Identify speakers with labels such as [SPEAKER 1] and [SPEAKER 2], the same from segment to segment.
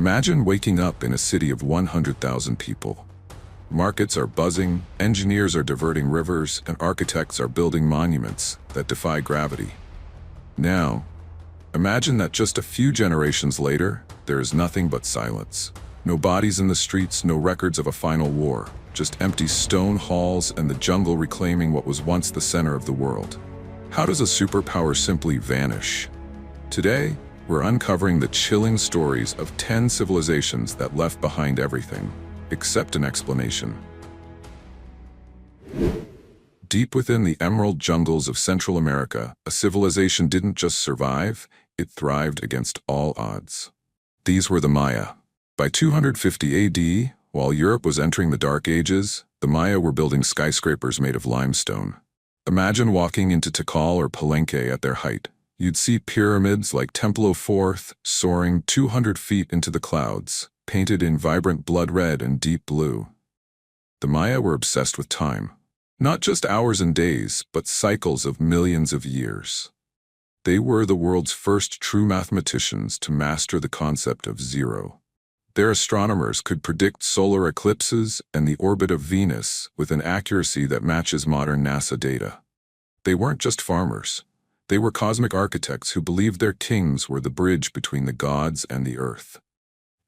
[SPEAKER 1] Imagine waking up in a city of 100,000 people. Markets are buzzing, engineers are diverting rivers, and architects are building monuments that defy gravity. Now, imagine that just a few generations later, there is nothing but silence. No bodies in the streets, no records of a final war, just empty stone halls and the jungle reclaiming what was once the center of the world. How does a superpower simply vanish? Today, we're uncovering the chilling stories of 10 civilizations that left behind everything, except an explanation. Deep within the emerald jungles of Central America, a civilization didn't just survive, it thrived against all odds. These were the Maya. By 250 AD, while Europe was entering the Dark Ages, the Maya were building skyscrapers made of limestone. Imagine walking into Tikal or Palenque at their height. You'd see pyramids like Templo Fourth soaring 200 feet into the clouds, painted in vibrant blood red and deep blue. The Maya were obsessed with time. Not just hours and days, but cycles of millions of years. They were the world's first true mathematicians to master the concept of zero. Their astronomers could predict solar eclipses and the orbit of Venus with an accuracy that matches modern NASA data. They weren't just farmers. They were cosmic architects who believed their kings were the bridge between the gods and the earth.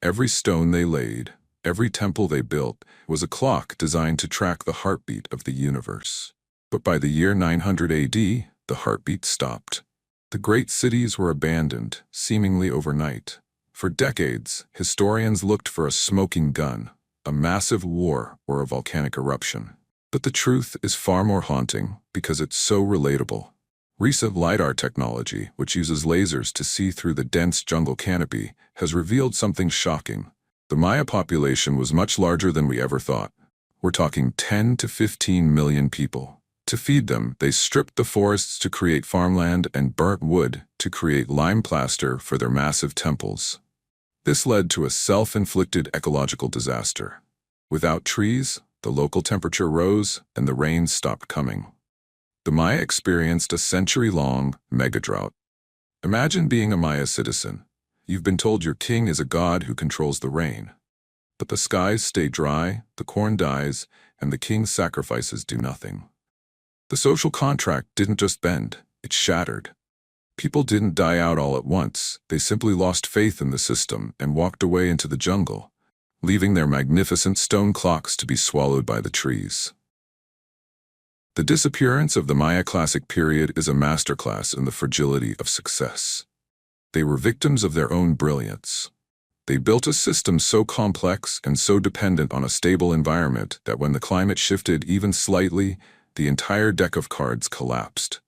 [SPEAKER 1] Every stone they laid, every temple they built, was a clock designed to track the heartbeat of the universe. But by the year 900 AD, the heartbeat stopped. The great cities were abandoned, seemingly overnight. For decades, historians looked for a smoking gun, a massive war, or a volcanic eruption. But the truth is far more haunting because it's so relatable. Recent LiDAR technology, which uses lasers to see through the dense jungle canopy, has revealed something shocking. The Maya population was much larger than we ever thought. We're talking 10 to 15 million people. To feed them, they stripped the forests to create farmland and burnt wood to create lime plaster for their massive temples. This led to a self-inflicted ecological disaster. Without trees, the local temperature rose and the rains stopped coming. The Maya experienced a century-long mega-drought. Imagine being a Maya citizen. You've been told your king is a god who controls the rain. But the skies stay dry, the corn dies, and the king's sacrifices do nothing. The social contract didn't just bend, it shattered. People didn't die out all at once, they simply lost faith in the system and walked away into the jungle, leaving their magnificent stone clocks to be swallowed by the trees. The disappearance of the Maya classic period is a masterclass in the fragility of success. They were victims of their own brilliance. They built a system so complex and so dependent on a stable environment that when the climate shifted even slightly, the entire deck of cards collapsed.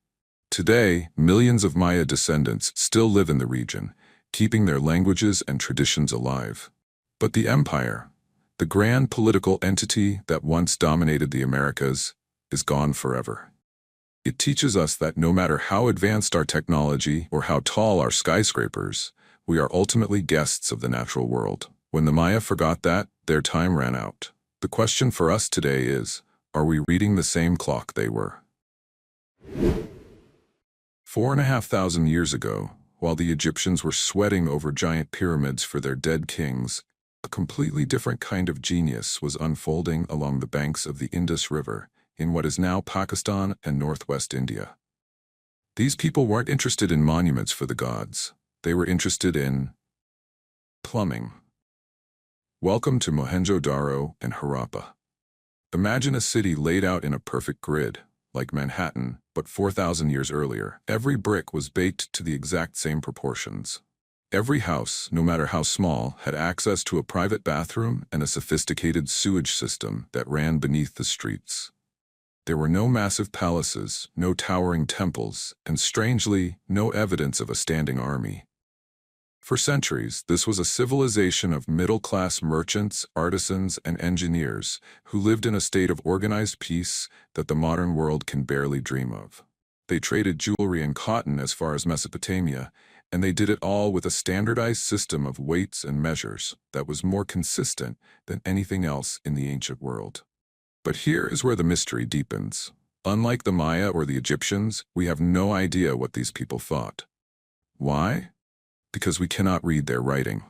[SPEAKER 1] Today, millions of Maya descendants still live in the region, keeping their languages and traditions alive. But the empire, the grand political entity that once dominated the Americas, is gone forever. It teaches us that no matter how advanced our technology or how tall our skyscrapers, we are ultimately guests of the natural world. When the Maya forgot that, their time ran out. The question for us today is, are we reading the same clock they were? 4,500 years ago, while the Egyptians were sweating over giant pyramids for their dead kings, a completely different kind of genius was unfolding along the banks of the Indus River in what is now Pakistan and northwest India. These people weren't interested in monuments for the gods. They were interested in plumbing. Welcome to Mohenjo-Daro and Harappa. Imagine a city laid out in a perfect grid, like Manhattan, but 4,000 years earlier. Every brick was baked to the exact same proportions. Every house, no matter how small, had access to a private bathroom and a sophisticated sewage system that ran beneath the streets. There were no massive palaces, no towering temples, and strangely, no evidence of a standing army. For centuries, this was a civilization of middle-class merchants, artisans, and engineers who lived in a state of organized peace that the modern world can barely dream of. They traded jewelry and cotton as far as Mesopotamia, and they did it all with a standardized system of weights and measures that was more consistent than anything else in the ancient world. But here is where the mystery deepens. Unlike the Maya or the Egyptians, we have no idea what these people thought. Why? Because we cannot read their writing.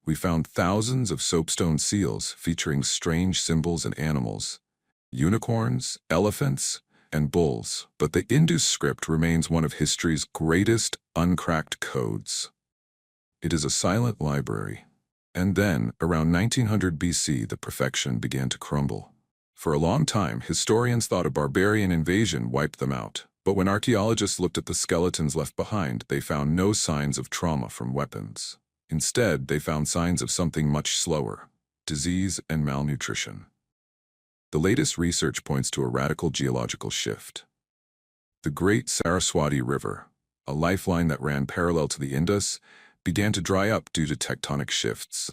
[SPEAKER 1] We found thousands of soapstone seals featuring strange symbols and animals, unicorns, elephants, and bulls, but the Indus script remains one of history's greatest uncracked codes. It is a silent library. And then, around 1900 BC, the perfection began to crumble. For a long time, historians thought a barbarian invasion wiped them out. But when archaeologists looked at the skeletons left behind, they found no signs of trauma from weapons. Instead, they found signs of something much slower: disease and malnutrition. The latest research points to a radical geological shift. The Great Saraswati River, a lifeline that ran parallel to the Indus, began to dry up due to tectonic shifts.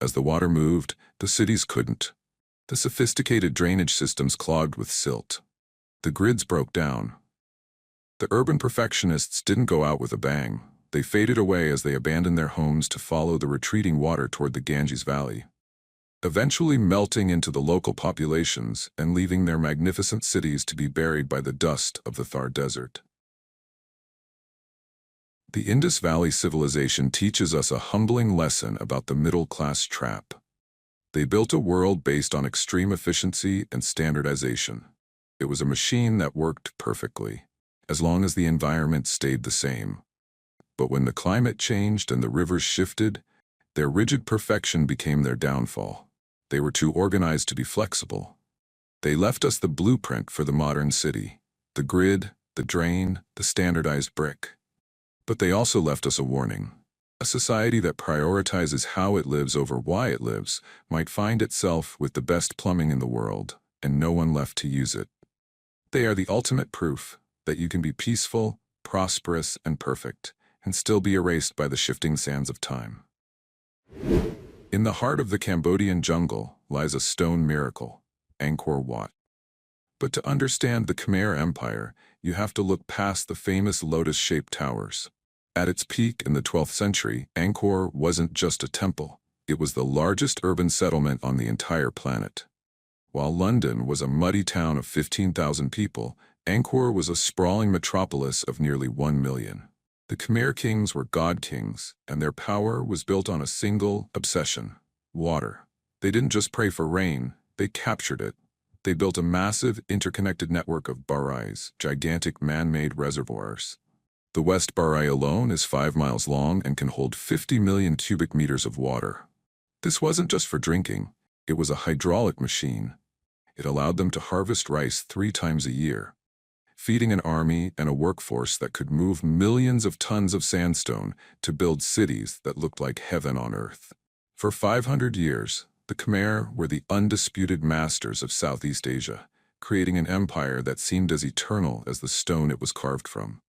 [SPEAKER 1] As the water moved, the cities couldn't. The sophisticated drainage systems clogged with silt. The grids broke down. The urban perfectionists didn't go out with a bang. They faded away as they abandoned their homes to follow the retreating water toward the Ganges Valley, eventually melting into the local populations and leaving their magnificent cities to be buried by the dust of the Thar Desert. The Indus Valley civilization teaches us a humbling lesson about the middle-class trap. They built a world based on extreme efficiency and standardization. It was a machine that worked perfectly, as long as the environment stayed the same. But when the climate changed and the rivers shifted, their rigid perfection became their downfall. They were too organized to be flexible. They left us the blueprint for the modern city: the grid, the drain, the standardized brick. But they also left us a warning. A society that prioritizes how it lives over why it lives might find itself with the best plumbing in the world and no one left to use it. They are the ultimate proof that you can be peaceful, prosperous, and perfect, and still be erased by the shifting sands of time. In the heart of the Cambodian jungle lies a stone miracle, Angkor Wat. But to understand the Khmer Empire, you have to look past the famous lotus-shaped towers. At its peak in the 12th century, Angkor wasn't just a temple. It was the largest urban settlement on the entire planet. While London was a muddy town of 15,000 people, Angkor was a sprawling metropolis of nearly 1 million. The Khmer kings were god kings, and their power was built on a single obsession: water. They didn't just pray for rain, they captured it. They built a massive, interconnected network of barais, gigantic man-made reservoirs. The West Barai alone is 5 miles long and can hold 50 million cubic meters of water. This wasn't just for drinking, it was a hydraulic machine. It allowed them to harvest rice 3 times a year, feeding an army and a workforce that could move millions of tons of sandstone to build cities that looked like heaven on earth. For 500 years, the Khmer were the undisputed masters of Southeast Asia, creating an empire that seemed as eternal as the stone it was carved from.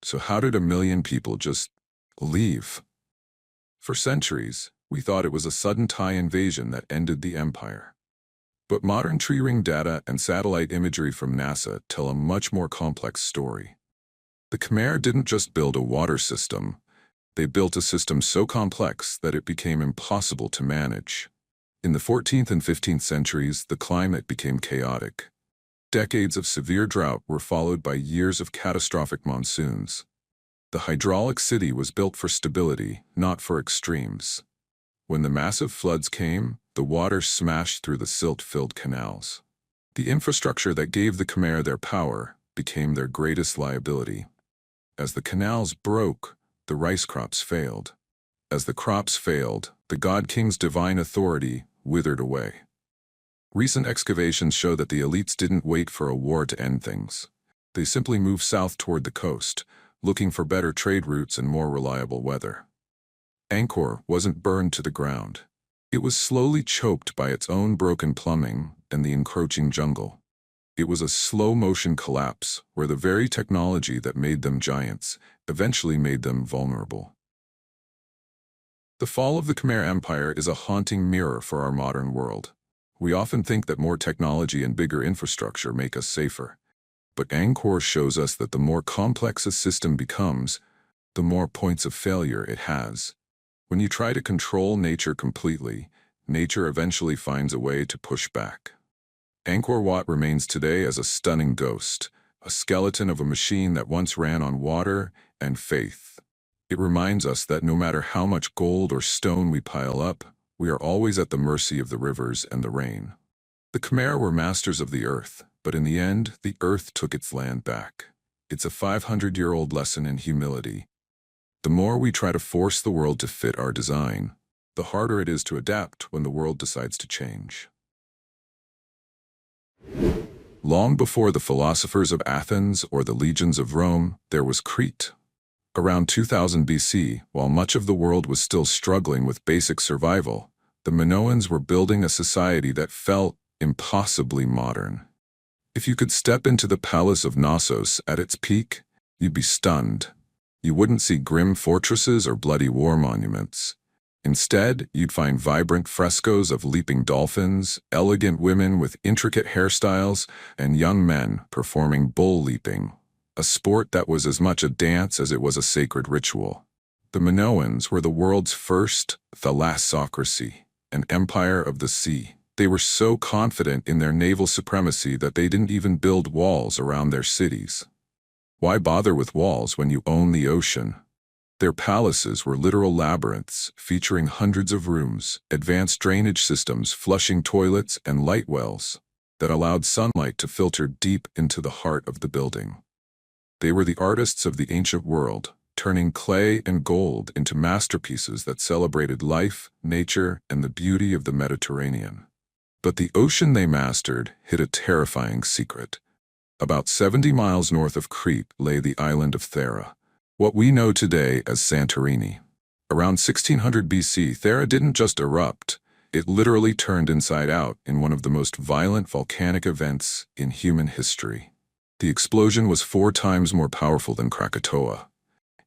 [SPEAKER 1] So how did 1 million people just leave? For centuries, we thought it was a sudden Thai invasion that ended the empire. But modern tree-ring data and satellite imagery from NASA tell a much more complex story. The Khmer didn't just build a water system, they built a system so complex that it became impossible to manage. In the 14th and 15th centuries, the climate became chaotic. Decades of severe drought were followed by years of catastrophic monsoons. The hydraulic city was built for stability, not for extremes. When the massive floods came, the water smashed through the silt-filled canals. The infrastructure that gave the Khmer their power became their greatest liability. As the canals broke, the rice crops failed. As the crops failed, the god king's divine authority withered away. Recent excavations show that the elites didn't wait for a war to end things. They simply moved south toward the coast, looking for better trade routes and more reliable weather. Angkor wasn't burned to the ground. It was slowly choked by its own broken plumbing and the encroaching jungle. It was a slow-motion collapse where the very technology that made them giants eventually made them vulnerable. The fall of the Khmer Empire is a haunting mirror for our modern world. We often think that more technology and bigger infrastructure make us safer. But Angkor shows us that the more complex a system becomes, the more points of failure it has. When you try to control nature completely, nature eventually finds a way to push back. Angkor Wat remains today as a stunning ghost, a skeleton of a machine that once ran on water and faith. It reminds us that no matter how much gold or stone we pile up, we are always at the mercy of the rivers and the rain. The Khmer were masters of the earth, but in the end, the earth took its land back. It's a 500-year-old lesson in humility. The more we try to force the world to fit our design, the harder it is to adapt when the world decides to change. Long before the philosophers of Athens or the legions of Rome, there was Crete. Around 2000 BC, while much of the world was still struggling with basic survival, the Minoans were building a society that felt impossibly modern. If you could step into the palace of Knossos at its peak, you'd be stunned. You wouldn't see grim fortresses or bloody war monuments. Instead, you'd find vibrant frescoes of leaping dolphins, elegant women with intricate hairstyles, and young men performing bull leaping, a sport that was as much a dance as it was a sacred ritual. The Minoans were the world's first thalassocracy, an empire of the sea. They were so confident in their naval supremacy that they didn't even build walls around their cities. Why bother with walls when you own the ocean? Their palaces were literal labyrinths, featuring hundreds of rooms, advanced drainage systems, flushing toilets, and light wells that allowed sunlight to filter deep into the heart of the building. They were the artists of the ancient world, turning clay and gold into masterpieces that celebrated life, nature, and the beauty of the Mediterranean. But the ocean they mastered hid a terrifying secret. About 70 miles north of Crete lay the island of Thera, what we know today as Santorini. Around 1600 BC, Thera didn't just erupt, it literally turned inside out in one of the most violent volcanic events in human history. The explosion was 4 times more powerful than Krakatoa.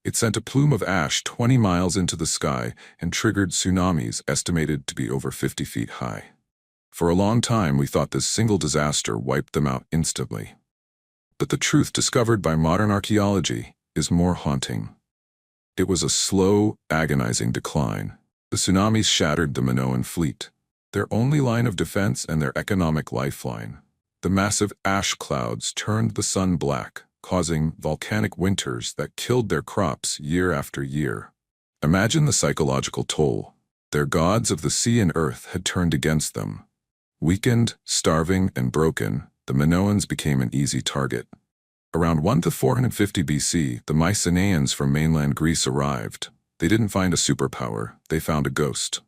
[SPEAKER 1] It sent a plume of ash 20 miles into the sky and triggered tsunamis estimated to be over 50 feet high. For a long time, we thought this single disaster wiped them out instantly. But the truth discovered by modern archaeology is more haunting. It was a slow, agonizing decline. The tsunamis shattered the Minoan fleet, their only line of defense and their economic lifeline. The massive ash clouds turned the sun black, causing volcanic winters that killed their crops year after year. Imagine the psychological toll. Their gods of the sea and earth had turned against them. Weakened, starving, and broken, the Minoans became an easy target. Around 1 to 450 BC, the Mycenaeans from mainland Greece arrived. They didn't find a superpower, they found a ghost.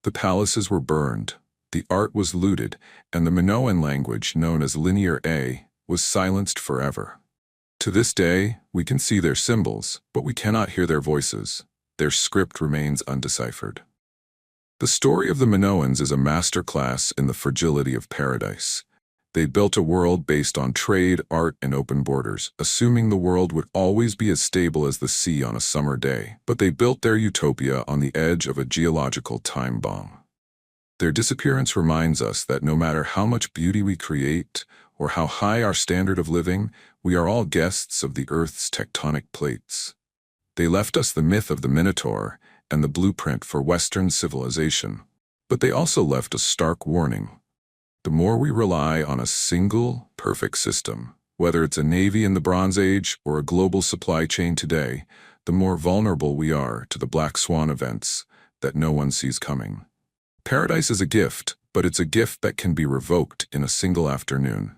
[SPEAKER 1] The palaces were burned, the art was looted, and the Minoan language, known as Linear A, was silenced forever. To this day, we can see their symbols, but we cannot hear their voices. Their script remains undeciphered. The story of the Minoans is a masterclass in the fragility of paradise. They built a world based on trade, art, and open borders, assuming the world would always be as stable as the sea on a summer day. But they built their utopia on the edge of a geological time bomb. Their disappearance reminds us that no matter how much beauty we create, or how high our standard of living, we are all guests of the Earth's tectonic plates. They left us the myth of the Minotaur and the blueprint for Western civilization. But they also left a stark warning. The more we rely on a single, perfect system, whether it's a navy in the Bronze Age or a global supply chain today, the more vulnerable we are to the black swan events that no one sees coming. Paradise is a gift, but it's a gift that can be revoked in a single afternoon.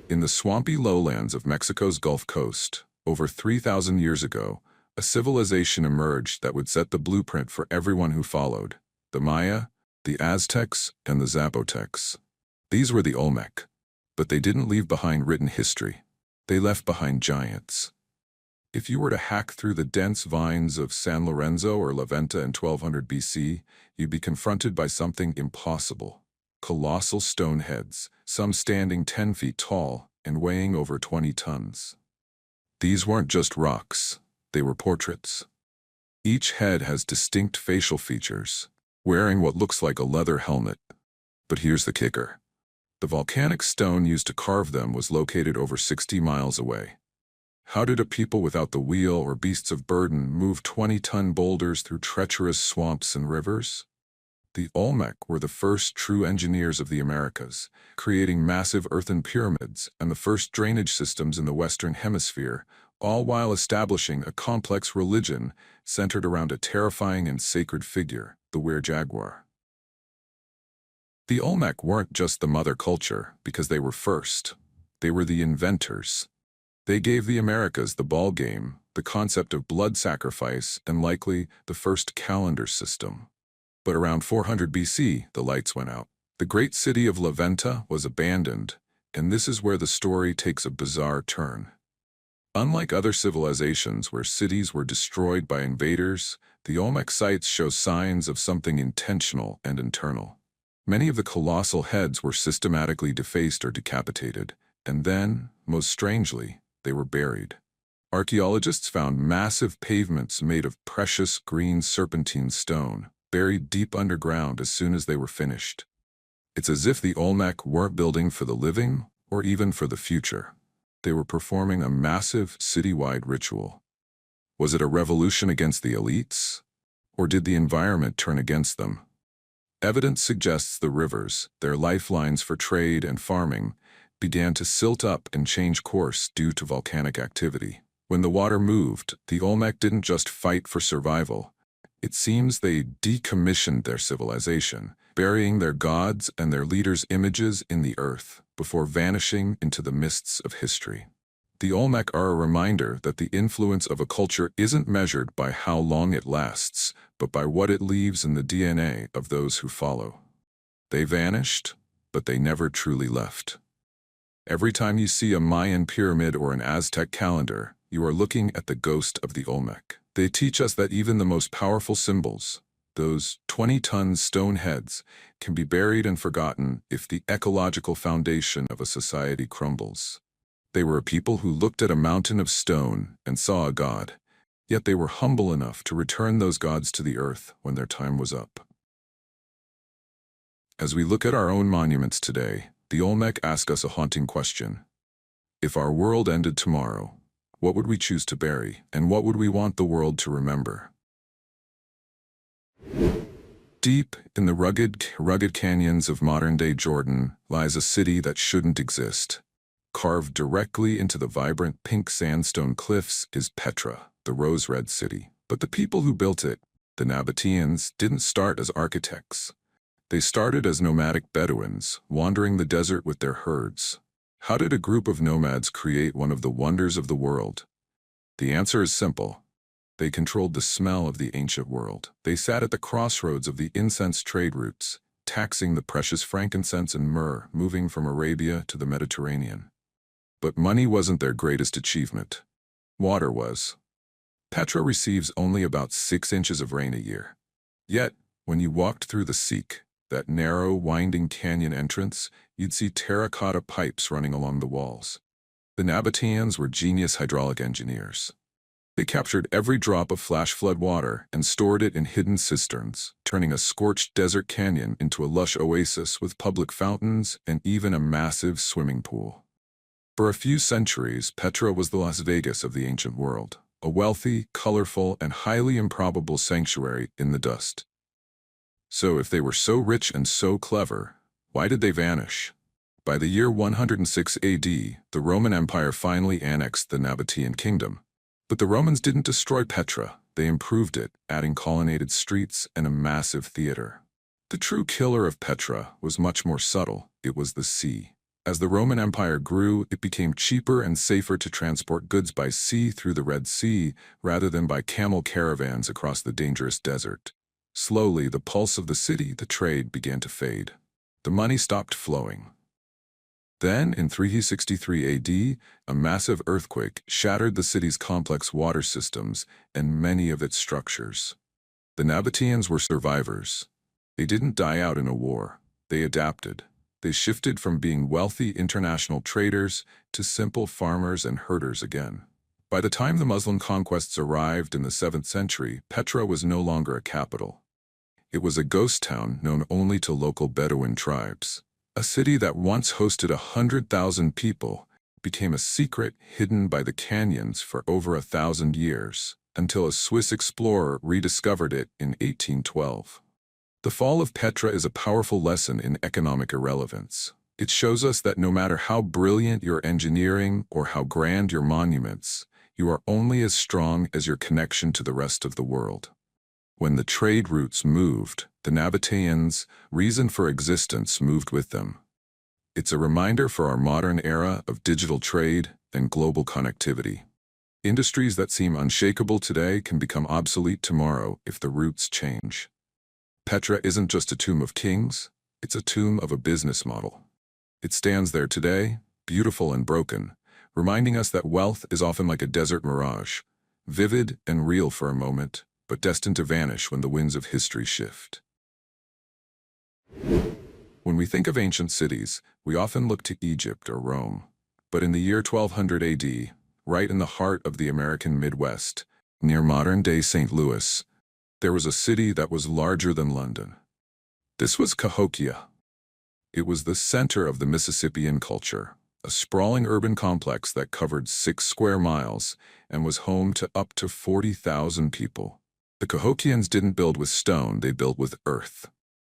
[SPEAKER 1] In the swampy lowlands of Mexico's Gulf Coast, over 3,000 years ago, a civilization emerged that would set the blueprint for everyone who followed: the Maya, the Aztecs, and the Zapotecs. These were the Olmec, but they didn't leave behind written history. They left behind giants. If you were to hack through the dense vines of San Lorenzo or La Venta in 1200 BC, you'd be confronted by something impossible. Colossal stone heads, some standing 10 feet tall and weighing over 20 tons. These weren't just rocks, they were portraits. Each head has distinct facial features, wearing what looks like a leather helmet. But here's the kicker. The volcanic stone used to carve them was located over 60 miles away. How did a people without the wheel or beasts of burden move 20-ton boulders through treacherous swamps and rivers? The Olmec were the first true engineers of the Americas, creating massive earthen pyramids and the first drainage systems in the Western Hemisphere, all while establishing a complex religion centered around a terrifying and sacred figure, the were-jaguar. The Olmec weren't just the mother culture because they were first. They were the inventors. They gave the Americas the ball game, the concept of blood sacrifice, and likely the first calendar system. But around 400 BC, the lights went out. The great city of Laventa was abandoned, and this is where the story takes a bizarre turn. Unlike other civilizations where cities were destroyed by invaders, the Olmec sites show signs of something intentional and internal. Many of the colossal heads were systematically defaced or decapitated, and then, most strangely, they were buried. Archaeologists found massive pavements made of precious green serpentine stone, buried deep underground as soon as they were finished. It's as if the Olmec weren't building for the living or even for the future. They were performing a massive citywide ritual. Was it a revolution against the elites? Or did the environment turn against them? Evidence suggests the rivers, their lifelines for trade and farming, began to silt up and change course due to volcanic activity. When the water moved, the Olmec didn't just fight for survival. It seems they decommissioned their civilization, burying their gods and their leaders' images in the earth before vanishing into the mists of history. The Olmec are a reminder that the influence of a culture isn't measured by how long it lasts, but by what it leaves in the DNA of those who follow. They vanished, but they never truly left. Every time you see a Mayan pyramid or an Aztec calendar, you are looking at the ghost of the Olmec. They teach us that even the most powerful symbols, those 20-ton stone heads, can be buried and forgotten if the ecological foundation of a society crumbles. They were a people who looked at a mountain of stone and saw a god, yet they were humble enough to return those gods to the earth when their time was up. As we look at our own monuments today, the Olmec ask us a haunting question. If our world ended tomorrow, what would we choose to bury, and what would we want the world to remember? Deep in the rugged canyons of modern-day Jordan lies a city that shouldn't exist. Carved directly into the vibrant pink sandstone cliffs is Petra, the rose-red city. But the people who built it, the Nabataeans, didn't start as architects. They started as nomadic Bedouins, wandering the desert with their herds. How did a group of nomads create one of the wonders of the world? The answer is simple. They controlled the smell of the ancient world. They sat at the crossroads of the incense trade routes, taxing the precious frankincense and myrrh moving from Arabia to the Mediterranean. But money wasn't their greatest achievement. Water was. Petra receives only about 6 inches of rain a year. Yet, when you walked through the Sikh, that narrow, winding canyon entrance, you'd see terracotta pipes running along the walls. The Nabataeans were genius hydraulic engineers. They captured every drop of flash flood water and stored it in hidden cisterns, turning a scorched desert canyon into a lush oasis with public fountains and even a massive swimming pool. For a few centuries, Petra was the Las Vegas of the ancient world, a wealthy, colorful, and highly improbable sanctuary in the dust. So if they were so rich and so clever, why did they vanish? By the year 106 AD, the Roman Empire finally annexed the Nabataean kingdom. But the Romans didn't destroy Petra, they improved it, adding colonnaded streets and a massive theater. The true killer of Petra was much more subtle. It was the sea. As the Roman Empire grew, it became cheaper and safer to transport goods by sea through the Red Sea rather than by camel caravans across the dangerous desert. Slowly, the pulse of the city, the trade, began to fade. The money stopped flowing. Then, in 363 AD, a massive earthquake shattered the city's complex water systems and many of its structures. The Nabataeans were survivors. They didn't die out in a war. They adapted. They shifted from being wealthy international traders to simple farmers and herders again. By the time the Muslim conquests arrived in the 7th century, Petra was no longer a capital. It was a ghost town known only to local Bedouin tribes. A city that once hosted 100,000 people became a secret hidden by the canyons for over 1,000 years, until a Swiss explorer rediscovered it in 1812. The fall of Petra is a powerful lesson in economic irrelevance. It shows us that no matter how brilliant your engineering or how grand your monuments, You are only as strong as your connection to the rest of the world. When the trade routes moved, the Nabataeans' reason for existence moved with them. It's a reminder for our modern era of digital trade and global connectivity. Industries that seem unshakable today can become obsolete tomorrow if the routes change. Petra isn't just a tomb of kings, it's a tomb of a business model. It stands there today, beautiful and broken, reminding us that wealth is often like a desert mirage, vivid and real for a moment, but destined to vanish when the winds of history shift. When we think of ancient cities, we often look to Egypt or Rome. But in the year 1200 AD, right in the heart of the American Midwest, near modern-day St. Louis, there was a city that was larger than London. This was Cahokia. It was the center of the Mississippian culture, a sprawling urban complex that covered 6 square miles and was home to up to 40,000 people. The Cahokians didn't build with stone, they built with earth.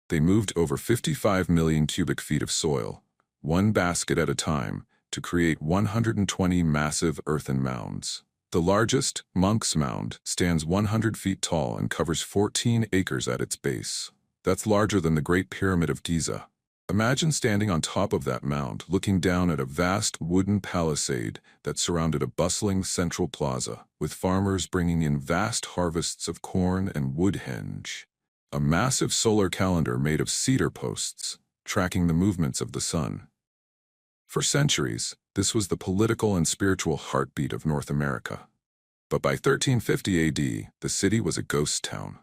[SPEAKER 1] They moved over 55 million cubic feet of soil, one basket at a time, to create 120 massive earthen mounds. The largest, Monk's Mound, stands 100 feet tall and covers 14 acres at its base. That's larger than the Great Pyramid of Giza. Imagine standing on top of that mound, looking down at a vast wooden palisade that surrounded a bustling central plaza, with farmers bringing in vast harvests of corn and wood henge. A massive solar calendar made of cedar posts, tracking the movements of the sun. For centuries, this was the political and spiritual heartbeat of North America. But by 1350 AD, the city was a ghost town.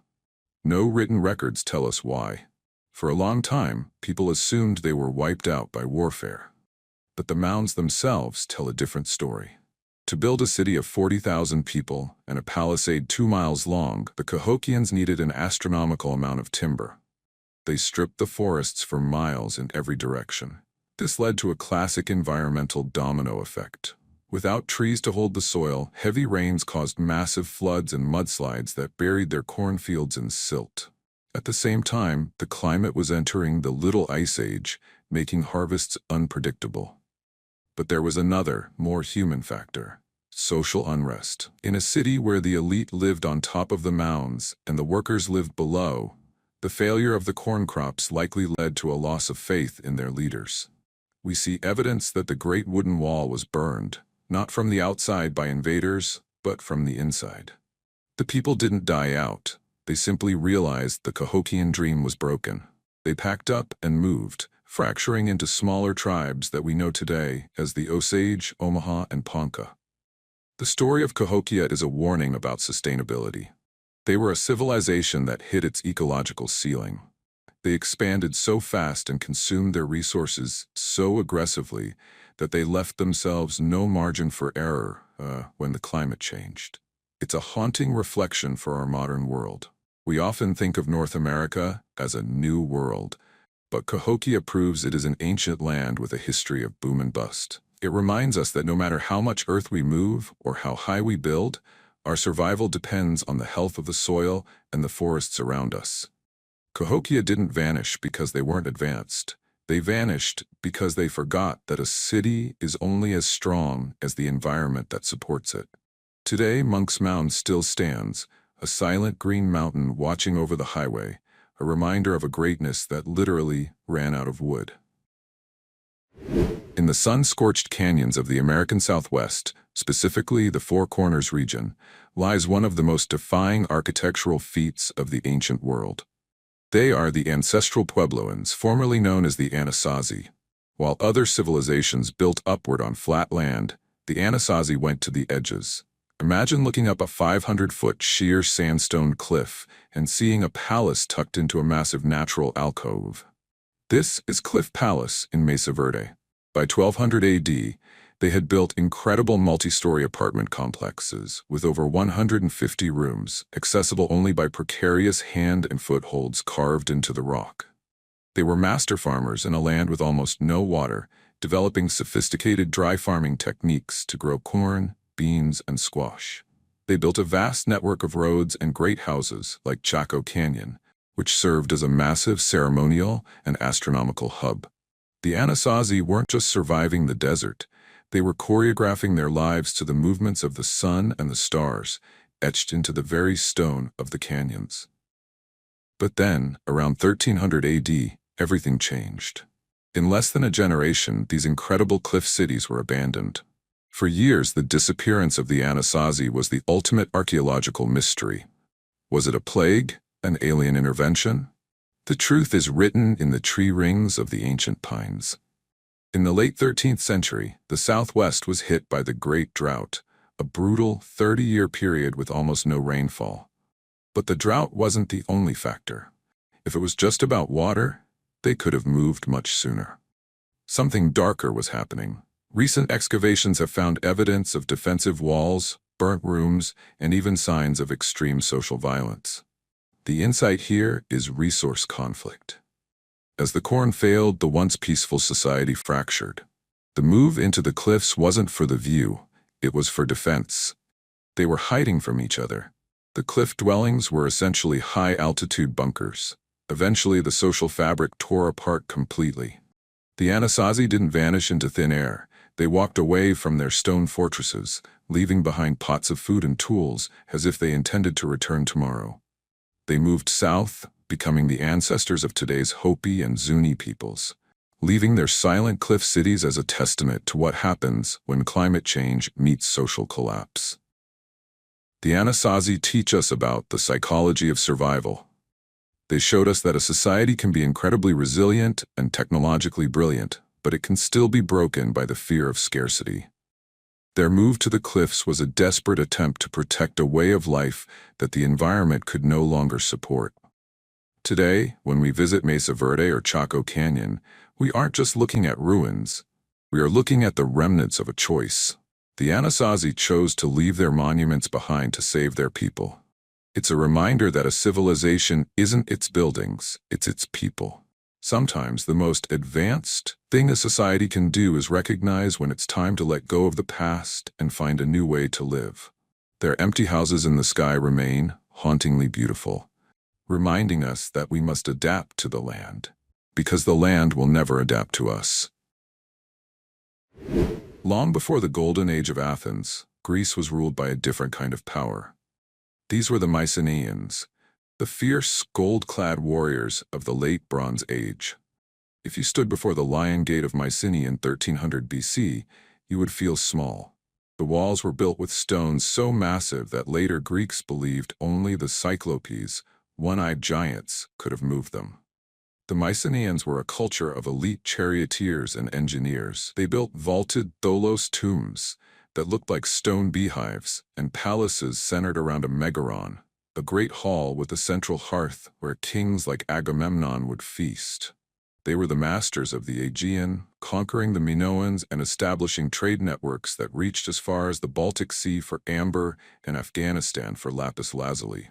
[SPEAKER 1] No written records tell us why. For a long time, people assumed they were wiped out by warfare. But the mounds themselves tell a different story. To build a city of 40,000 people and a palisade 2 miles long, the Cahokians needed an astronomical amount of timber. They stripped the forests for miles in every direction. This led to a classic environmental domino effect. Without trees to hold the soil, heavy rains caused massive floods and mudslides that buried their cornfields in silt. At the same time, the climate was entering the Little Ice Age, making harvests unpredictable. But there was another, more human factor: social unrest. In a city where the elite lived on top of the mounds and the workers lived below, the failure of the corn crops likely led to a loss of faith in their leaders. We see evidence that the Great Wooden Wall was burned, not from the outside by invaders, but from the inside. The people didn't die out. They simply realized the Cahokian dream was broken. They packed up and moved, fracturing into smaller tribes that we know today as the Osage, Omaha, and Ponca. The story of Cahokia is a warning about sustainability. They were a civilization that hit its ecological ceiling. They expanded so fast and consumed their resources so aggressively that they left themselves no margin for error when the climate changed. It's a haunting reflection for our modern world. We often think of North America as a new world, but Cahokia proves it is an ancient land with a history of boom and bust. It reminds us that no matter how much earth we move or how high we build, our survival depends on the health of the soil and the forests around us. Cahokia didn't vanish because they weren't advanced. They vanished because they forgot that a city is only as strong as the environment that supports it. Today, Monk's Mound still stands, a silent green mountain watching over the highway, a reminder of a greatness that literally ran out of wood. In the sun-scorched canyons of the American Southwest, specifically the Four Corners region, lies one of the most defying architectural feats of the ancient world. They are the ancestral Puebloans, formerly known as the Anasazi. While other civilizations built upward on flat land, the Anasazi went to the edges. Imagine looking up a 500-foot sheer sandstone cliff and seeing a palace tucked into a massive natural alcove. This is Cliff Palace in Mesa Verde. By 1200 AD, they had built incredible multi-story apartment complexes with over 150 rooms, accessible only by precarious hand and footholds carved into the rock. They were master farmers in a land with almost no water, developing sophisticated dry farming techniques to grow corn, beans, and squash. They built a vast network of roads and great houses like Chaco Canyon, which served as a massive ceremonial and astronomical hub. The Anasazi weren't just surviving the desert, They were choreographing their lives to the movements of the sun and the stars, etched into the very stone of the canyons. But then, around 1300 AD, everything changed. In less than a generation, these incredible cliff cities were abandoned. For years, the disappearance of the Anasazi was the ultimate archaeological mystery. Was it a plague? An alien intervention? The truth is written in the tree rings of the ancient pines. In the late 13th century, the Southwest was hit by the Great Drought, a brutal 30-year period with almost no rainfall. But the drought wasn't the only factor. If it was just about water, they could have moved much sooner. Something darker was happening. Recent excavations have found evidence of defensive walls, burnt rooms, and even signs of extreme social violence. The insight here is resource conflict. As the corn failed, the once peaceful society fractured. The move into the cliffs wasn't for the view, it was for defense. They were hiding from each other. The cliff dwellings were essentially high-altitude bunkers. Eventually, the social fabric tore apart completely. The Anasazi didn't vanish into thin air. They walked away from their stone fortresses, leaving behind pots of food and tools as if they intended to return tomorrow. They moved south, becoming the ancestors of today's Hopi and Zuni peoples, leaving their silent cliff cities as a testament to what happens when climate change meets social collapse. The Anasazi teach us about the psychology of survival. They showed us that a society can be incredibly resilient and technologically brilliant, but it can still be broken by the fear of scarcity. Their move to the cliffs was a desperate attempt to protect a way of life that the environment could no longer support. Today, when we visit Mesa Verde or Chaco Canyon, we aren't just looking at ruins. We are looking at the remnants of a choice. The Anasazi chose to leave their monuments behind to save their people. It's a reminder that a civilization isn't its buildings, it's its people. Sometimes the most advanced thing a society can do is recognize when it's time to let go of the past and find a new way to live. Their empty houses in the sky remain hauntingly beautiful, reminding us that we must adapt to the land, because the land will never adapt to us. Long before the golden age of Athens, Greece was ruled by a different kind of power. These were the Mycenaeans, the fierce, gold-clad warriors of the late Bronze Age. If you stood before the Lion Gate of Mycenae in 1300 BC, you would feel small. The walls were built with stones so massive that later Greeks believed only the Cyclopes, one-eyed giants, could have moved them. The Mycenaeans were a culture of elite charioteers and engineers. They built vaulted tholos tombs that looked like stone beehives and palaces centered around a megaron, a great hall with a central hearth where kings like Agamemnon would feast. They were the masters of the Aegean, conquering the Minoans and establishing trade networks that reached as far as the Baltic Sea for amber and Afghanistan for lapis lazuli.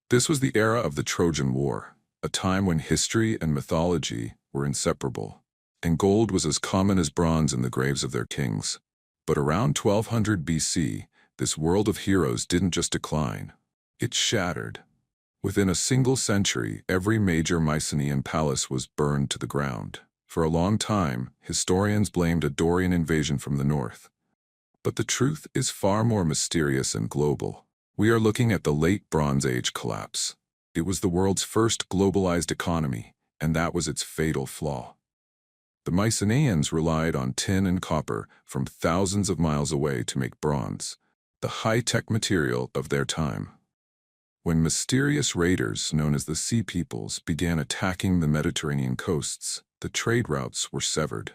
[SPEAKER 1] This was the era of the Trojan War, a time when history and mythology were inseparable, and gold was as common as bronze in the graves of their kings. But around 1200 BC, this world of heroes didn't just decline, it shattered. Within a single century, every major Mycenaean palace was burned to the ground. For a long time, historians blamed a Dorian invasion from the north. But the truth is far more mysterious and global. We are looking at the late Bronze Age collapse. It was the world's first globalized economy, and that was its fatal flaw. The Mycenaeans relied on tin and copper from thousands of miles away to make bronze, the high-tech material of their time. When mysterious raiders known as the Sea Peoples began attacking the Mediterranean coasts, the trade routes were severed.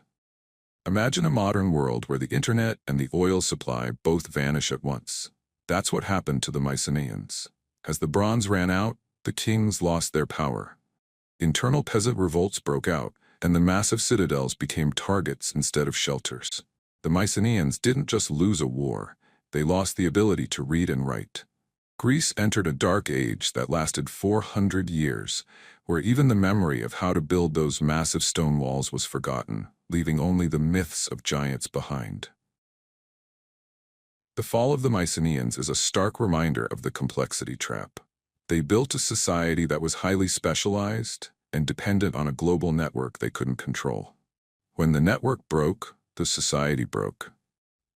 [SPEAKER 1] Imagine a modern world where the internet and the oil supply both vanish at once. That's what happened to the Mycenaeans. As the bronze ran out, the kings lost their power. Internal peasant revolts broke out, and the massive citadels became targets instead of shelters. The Mycenaeans didn't just lose a war, they lost the ability to read and write. Greece entered a dark age that lasted 400 years, where even the memory of how to build those massive stone walls was forgotten, leaving only the myths of giants behind. The fall of the Mycenaeans is a stark reminder of the complexity trap. They built a society that was highly specialized and dependent on a global network they couldn't control. When the network broke, the society broke.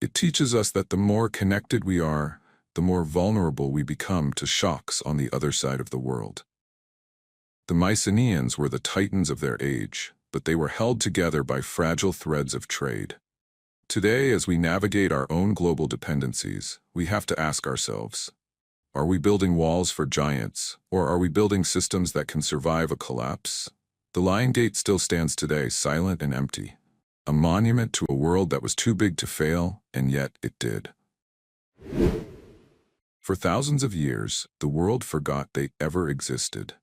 [SPEAKER 1] It teaches us that the more connected we are, the more vulnerable we become to shocks on the other side of the world. The Mycenaeans were the titans of their age, but they were held together by fragile threads of trade. Today, as we navigate our own global dependencies, we have to ask ourselves, are we building walls for giants, or are we building systems that can survive a collapse? The Lion Gate still stands today, silent and empty, a monument to a world that was too big to fail, and yet it did. For thousands of years, the world forgot they ever existed.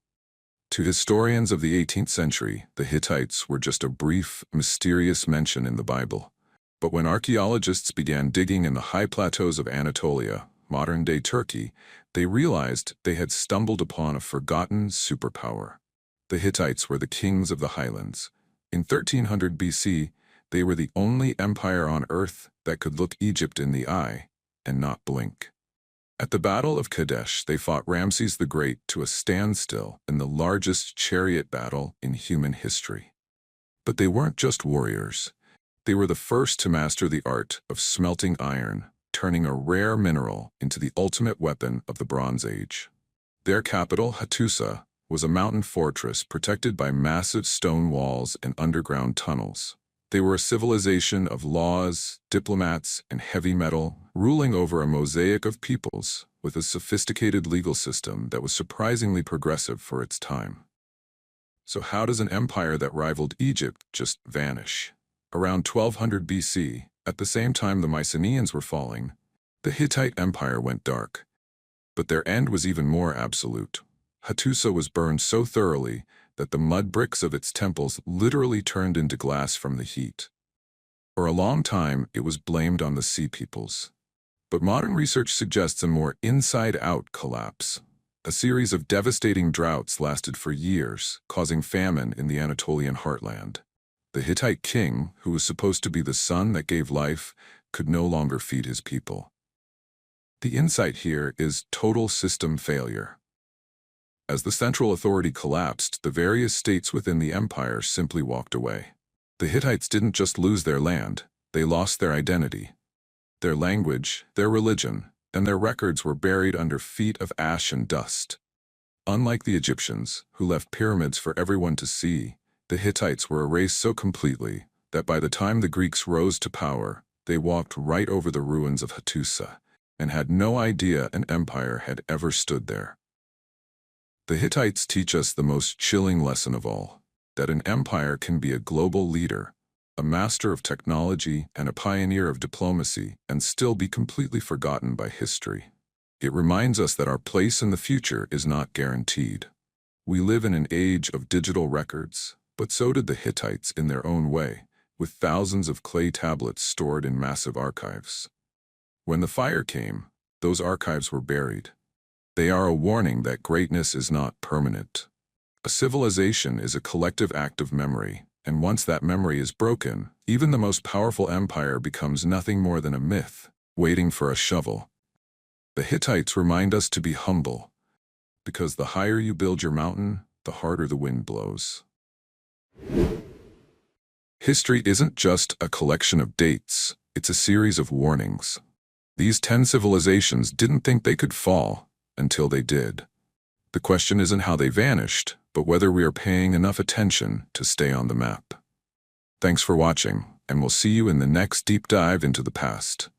[SPEAKER 1] To historians of the 18th century, the Hittites were just a brief, mysterious mention in the Bible. But when archaeologists began digging in the high plateaus of Anatolia, modern-day Turkey, they realized they had stumbled upon a forgotten superpower. The Hittites were the kings of the highlands. In 1300 BC, they were the only empire on Earth that could look Egypt in the eye and not blink. At the Battle of Kadesh, they fought Ramses the Great to a standstill in the largest chariot battle in human history. But they weren't just warriors. They were the first to master the art of smelting iron, turning a rare mineral into the ultimate weapon of the Bronze Age. Their capital, Hattusa, was a mountain fortress protected by massive stone walls and underground tunnels. They were a civilization of laws, diplomats, and heavy metal, ruling over a mosaic of peoples with a sophisticated legal system that was surprisingly progressive for its time. So how does an empire that rivaled Egypt just vanish? Around 1200 BC, at the same time the Mycenaeans were falling, the Hittite Empire went dark. But their end was even more absolute. Hattusa was burned so thoroughly that the mud bricks of its temples literally turned into glass from the heat. For a long time, it was blamed on the Sea Peoples. But modern research suggests a more inside-out collapse. A series of devastating droughts lasted for years, causing famine in the Anatolian heartland. The Hittite king, who was supposed to be the sun that gave life, could no longer feed his people. The insight here is total system failure. As the central authority collapsed, the various states within the empire simply walked away. The Hittites didn't just lose their land, they lost their identity. Their language, their religion, and their records were buried under feet of ash and dust. Unlike the Egyptians, who left pyramids for everyone to see, the Hittites were erased so completely that by the time the Greeks rose to power, they walked right over the ruins of Hattusa and had no idea an empire had ever stood there. The Hittites teach us the most chilling lesson of all, that an empire can be a global leader, a master of technology and a pioneer of diplomacy, and still be completely forgotten by history. It reminds us that our place in the future is not guaranteed. We live in an age of digital records, but so did the Hittites in their own way, with thousands of clay tablets stored in massive archives. When the fire came, those archives were buried. They are a warning that greatness is not permanent. A civilization is a collective act of memory, and once that memory is broken, even the most powerful empire becomes nothing more than a myth, waiting for a shovel. The Hittites remind us to be humble, because the higher you build your mountain, the harder the wind blows. History isn't just a collection of dates, it's a series of warnings. These 10 civilizations didn't think they could fall until they did. The question isn't how they vanished, but whether we are paying enough attention to stay on the map. Thanks for watching, and we'll see you in the next deep dive into the past.